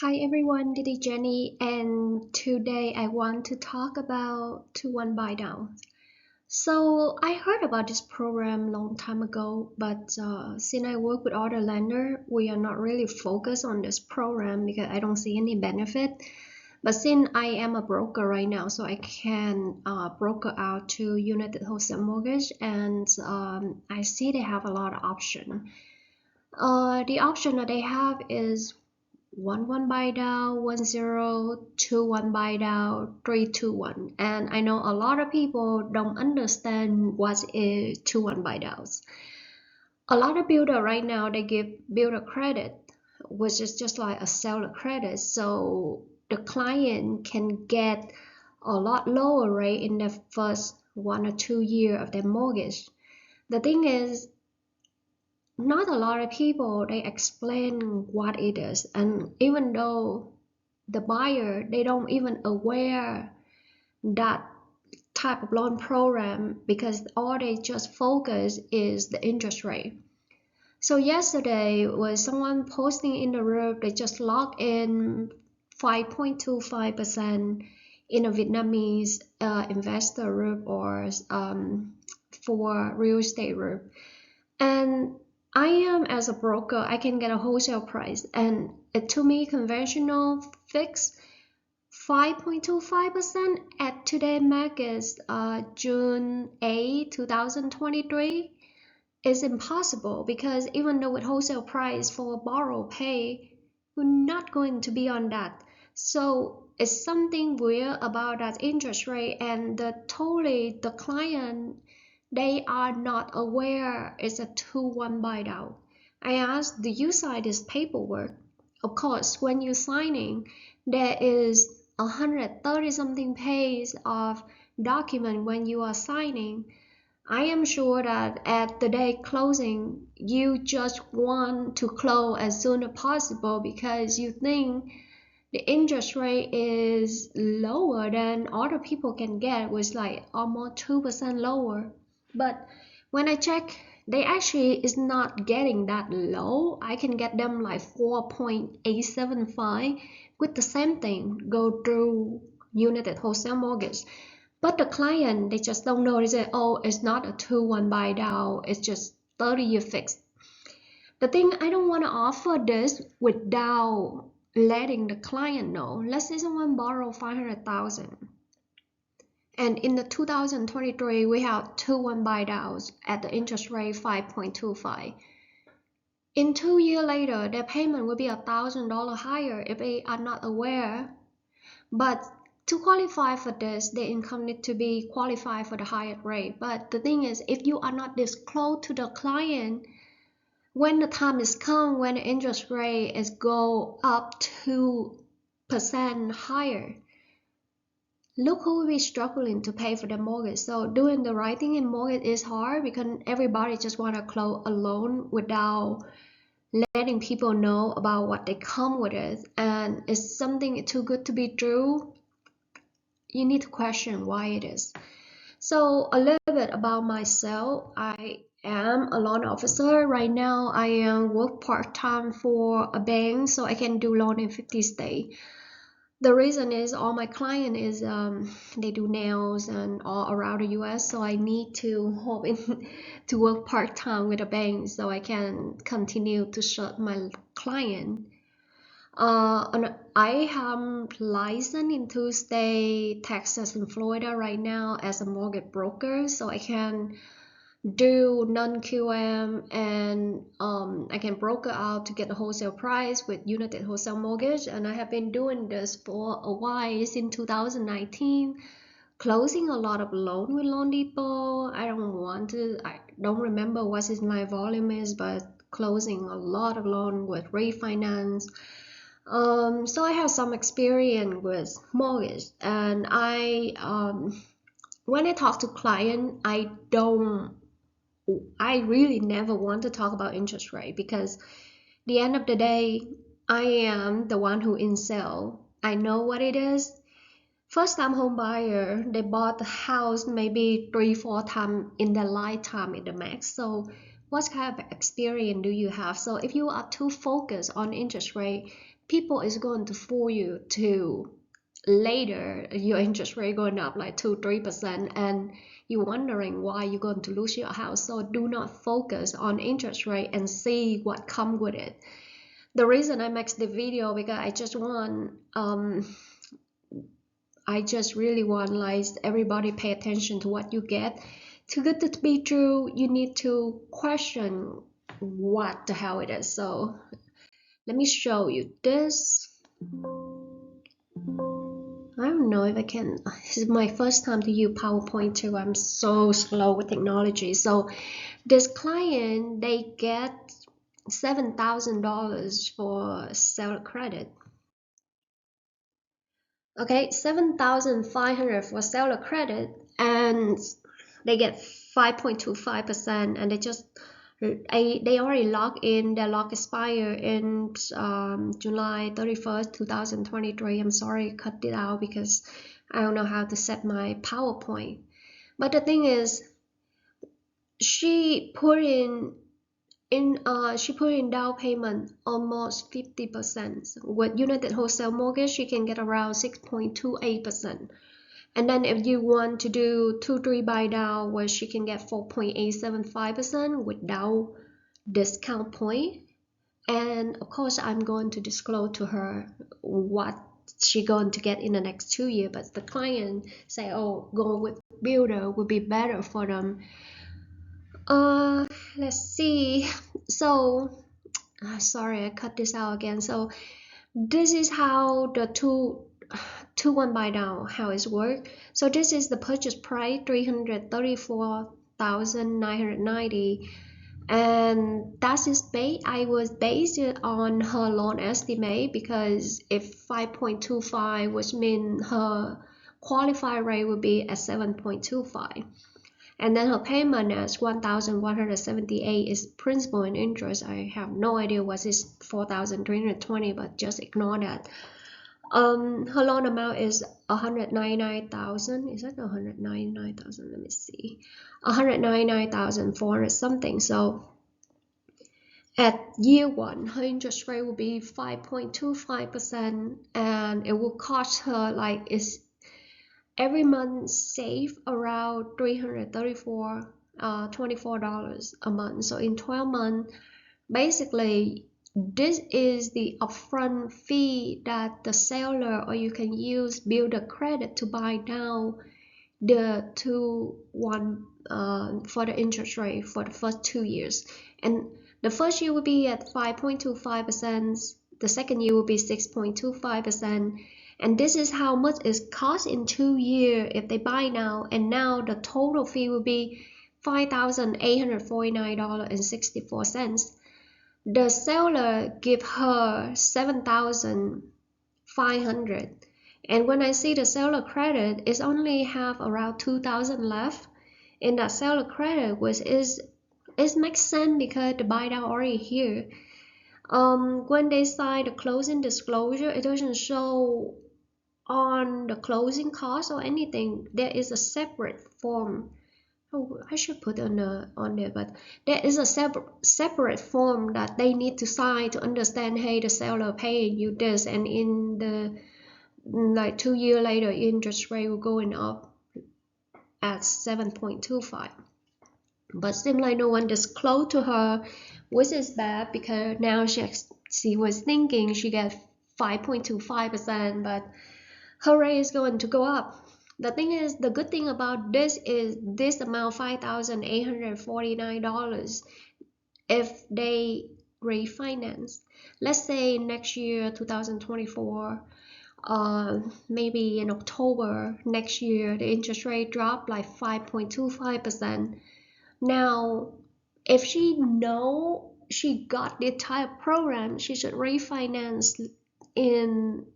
Hi everyone, this is Jenny, and today I want to talk about 2-1 buy down. So I heard about this program long time ago, but since I work with other lender, we are not really focused on this program because I don't see any benefit. But since I am a broker right now, so I can broker out to United Wholesale Mortgage, and I see they have a lot of option. The option that they have is 1-1 buy down, 1-0, 2-1 buy down, 3-2-1. And I know a lot of people don't understand what is 2-1 buy downs. A lot of builder right now they give builder credit, which is just like a seller credit. So the client can get a lot lower rate in the first 1 or 2 years of their mortgage. The thing is, not a lot of people they explain what it is, and even though the buyer they don't even aware that type of loan program because all they just focus is the interest rate. So yesterday was someone posting in the group they just logged in 5.25% in a Vietnamese investor group or for real estate group. And I am as a broker, I can get a wholesale price, and to me, conventional fixed 5.25% at today market, June 8, 2023 is impossible because even though with wholesale price for borrow pay, we're not going to be on that. So it's something weird about that interest rate, and the client they are not aware it's a 2-1 buy down. I asked, do you sign this paperwork? Of course, when you're signing, there is 130 something pages of document when you are signing. I am sure that at the day closing, you just want to close as soon as possible because you think the interest rate is lower than other people can get, was like almost 2% lower. But when I check, they actually is not getting that low. I can get them like 4.875 with the same thing go through United Wholesale Mortgage. But the client, they just don't know. They say, oh, it's not a 2-1 buy down. It's just 30-year fixed. The thing, I don't want to offer this without letting the client know. Let's say someone borrow 500,000. And in the 2023, we have 2-1 buy downs at the interest rate 5.25. In 2 years later, their payment will be $1,000 higher if they are not aware. But to qualify for this, their income need to be qualified for the higher rate. But the thing is, if you are not disclosed to the client, when the time is come, when the interest rate is go up 2% higher, look who will be struggling to pay for the mortgage. So doing the right thing in mortgage is hard because everybody just want to close a loan without letting people know about what they come with it. And it's something too good to be true. You need to question why it is. So a little bit about myself. I am a loan officer. Right now, I work part-time for a bank so I can do loan in 50 states. The reason is all my client is they do nails and all around the US, so I need to hope to work part-time with a bank so I can continue to serve my client. And I am licensed in 2 states, Texas and Florida right now as a mortgage broker, so I can do non-QM and I can broker out to get a wholesale price with United Wholesale Mortgage, and I have been doing this for a while since 2019, closing a lot of loan with Loan Depot. I don't remember what is my volume is, but closing a lot of loan with refinance. So I have some experience with mortgage, and when I talk to client, I really never want to talk about interest rate because the end of the day, I am the one who in sell. I know what it is. First time home buyer, they bought the house maybe 3-4 times in their lifetime in the max. So what kind of experience do you have? So if you are too focused on interest rate, people is going to fool you to later your interest rate going up like 2-3%, and you're wondering why you're going to lose your house. So do not focus on interest rate and see what come with it. The reason I make the video because I just really want like everybody pay attention to what you get. Too good to be true, you need to question what the hell it is. So let me show you this. I don't know if I can. This is my first time to use PowerPoint too. I'm so slow with technology. So this client, they get $7,000 for seller credit. Okay, 7,500 for seller credit, and they get 5.25%, and they already lock in. Their lock expire in July 31st, 2023. I'm sorry, cut it out because I don't know how to set my PowerPoint. But the thing is, she put in down payment almost 50%. With United Wholesale Mortgage, she can get around 6.28%. And then if you want to do 2-3 buy down, where she can get 4.875% without discount point. And of course, I'm going to disclose to her what she going to get in the next 2 years. But the client say, oh, go with builder would be better for them. Let's see. So sorry, I cut this out again. So this is how the 2-1 buy down, how it works. So this is the purchase price, $334,990, and that is based. I was based on her loan estimate, because if 5.25, which means her qualified rate would be at 7.25. And then her payment is 1,178 is principal and interest. I have no idea what is 4,320, but just ignore that. Her loan amount is 199,000. Is that 199,000? Let me see. 199,400 something. So at year one, her interest rate will be 5.25%, and it will cost her like it's every month save around $24 a month. So in 12 months, basically this is the upfront fee that the seller, or you can use builder credit to buy down the 2-1 for the interest rate for the first 2 years. And the first year will be at 5.25%, the second year will be 6.25%. And this is how much it costs in 2 years if they buy now. And now the total fee will be $5,849.64. The seller give her $7,500. And when I see the seller credit, it's only have around $2,000 left in that seller credit, which is it makes sense because the buy down already here. When they sign the closing disclosure, it doesn't show on the closing cost or anything. There is a separate form. Oh, I should put on there, but there is a separate form that they need to sign to understand, hey, the seller paying you this, and in the like 2 years later, interest rate will going up at 7.25. But seems like no one disclosed to her, which is bad, because now she was thinking she get 5.25%, but her rate is going to go up. The thing is, the good thing about this is this amount, $5,849, if they refinance, let's say next year 2024, maybe in October next year, the interest rate dropped like 5.25%. Now, if she know she got this type of program, she should refinance in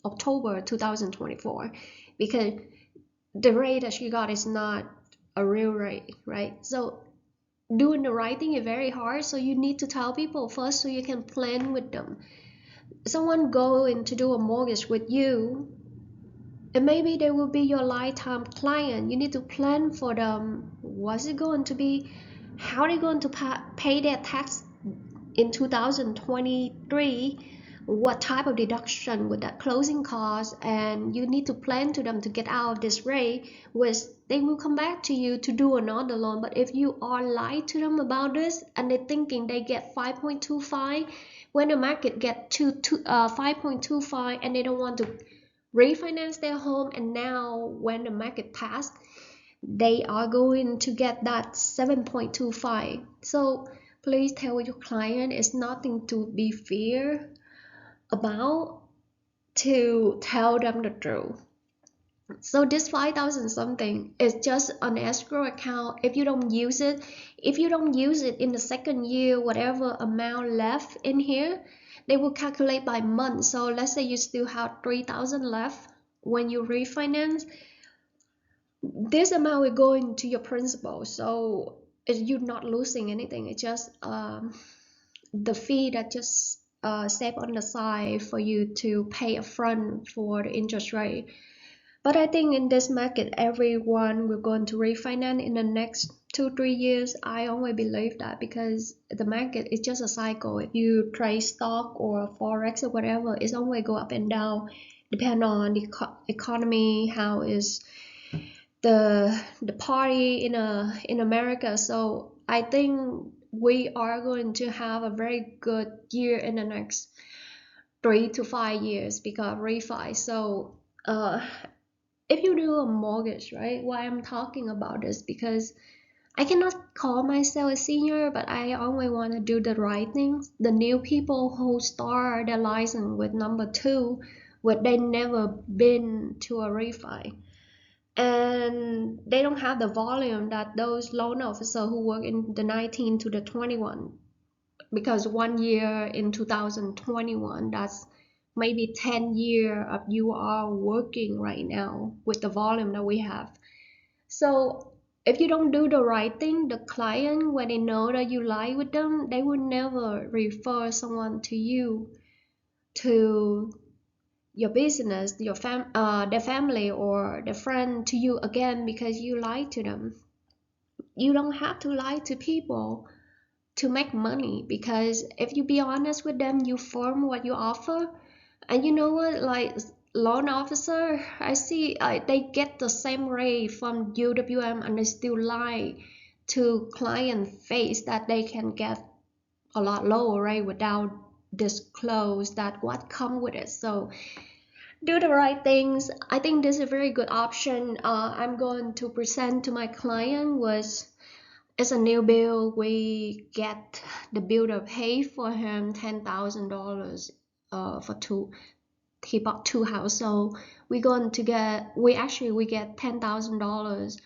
October 2024, because the rate that she got is not a real rate, right? So doing the right thing is very hard, so you need to tell people first so you can plan with them. Someone going to do a mortgage with you, and maybe they will be your lifetime client. You need to plan for them. What's it going to be? how are they going to pay their tax in 2023? What type of deduction with that closing cost? And you need to plan to them to get out of this rate, which they will come back to you to do another loan. But if you are lied to them about this and they're thinking they get 5.25 when the market get to 5.25, and they don't want to refinance their home, and now when the market passed, they are going to get that 7.25. So please tell your client it's nothing to be fear about, to tell them the truth. So this 5,000 something is just an escrow account. If you don't use it, in the second year, whatever amount left in here, they will calculate by month. So let's say you still have 3,000 left when you refinance, this amount will go into your principal. So you're not losing anything. It's just the fee that just set on the side for you to pay upfront for the interest rate. But I think in this market, everyone will going to refinance in the next 2-3 years. I always believe that, because the market is just a cycle. If you trade stock or forex or whatever, it's always go up and down, depend on the economy, how is the party in America. So I think we are going to have a very good year in the next 3 to 5 years because refi. So if you do a mortgage, right? Why I'm talking about this, because I cannot call myself a senior, but I always want to do the right things. The new people who start their license with number 2, but they never been to a refi, and they don't have the volume that those loan officers who work in the 19 to the 21, because 1 year in 2021, that's maybe 10 years of you are working right now with the volume that we have. So if you don't do the right thing, the client, when they know that you lie with them, they will never refer someone to you, to your business, their family or their friend to you again, because you lied to them. You don't have to lie to people to make money, because if you be honest with them, you form what you offer. And you know what, like loan officer, I see they get the same rate from UWM, and they still lie to client face that they can get a lot lower rate without disclose that what come with it. So do the right things. I think this is a very good option. I'm going to present to my client was, it's a new bill. We get the builder pay for him $10,000 for two. He bought 2 houses, so we get $10,000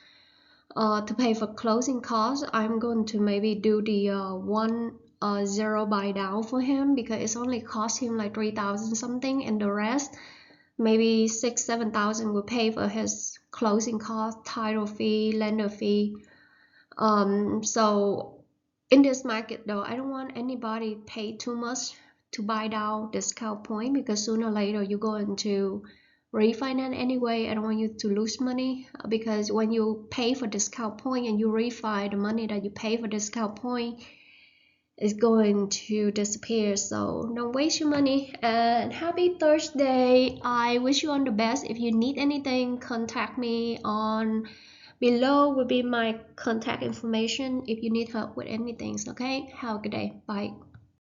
to pay for closing costs. I'm going to maybe do the 1-0 buy down for him, because it's only cost him like 3,000 something, and the rest maybe 6-7,000 will pay for his closing cost, title fee, lender fee. So in this market though, I don't want anybody pay too much to buy down discount point, because sooner or later you're going to refinance anyway. I don't want you to lose money, because when you pay for discount point and you refi, the money that you pay for discount point is going to disappear. So don't waste your money, and happy Thursday. I wish you all the best. If you need anything, contact me on below will be my contact information if you need help with anything. Okay, have a good day. Bye.